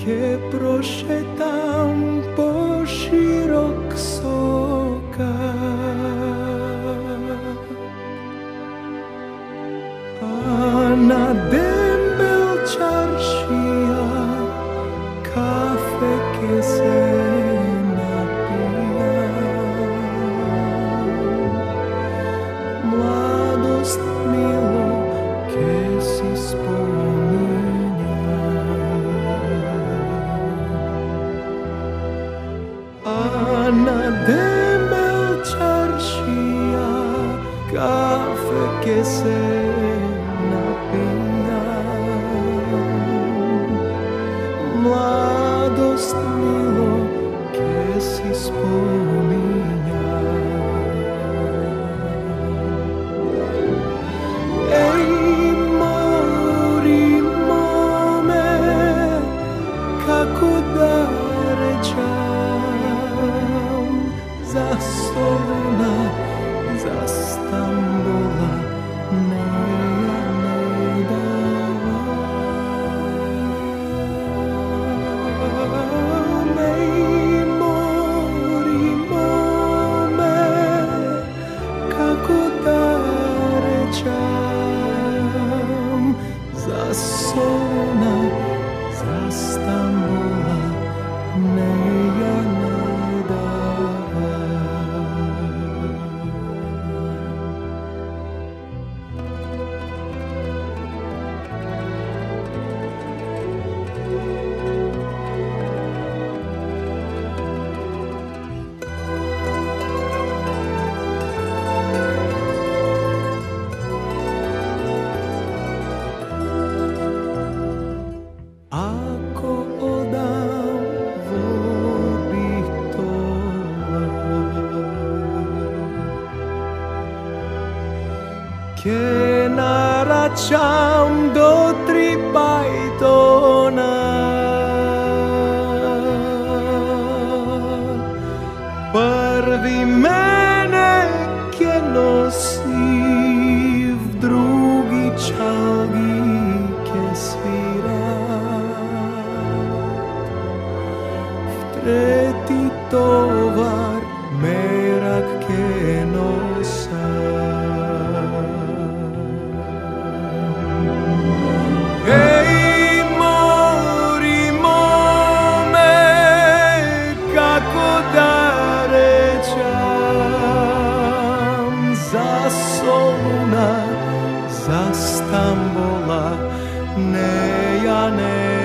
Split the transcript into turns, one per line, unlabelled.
Che prošetam po širok soka, a na dembel čaršija kafe ke se napija. Mladost milo ke si spominja, a na dembel čaršija kafe ke se napija. Mladost milo ke si spominja. Ej mori mome, kako da rečam, za Soluna, za Stambola neja ne dam. Ej mori mome, kako da rečam, za Soluna, za Stambola neja ne dam. Ako odam vodi tola, ke naračam do 3 bajtona, prvi mene ke nosi, v drugi čalgi ke svira, v tretji tovar merak ke nosa. Ej mori mome, kako da rečam, za Soluna, za Stambola neja ne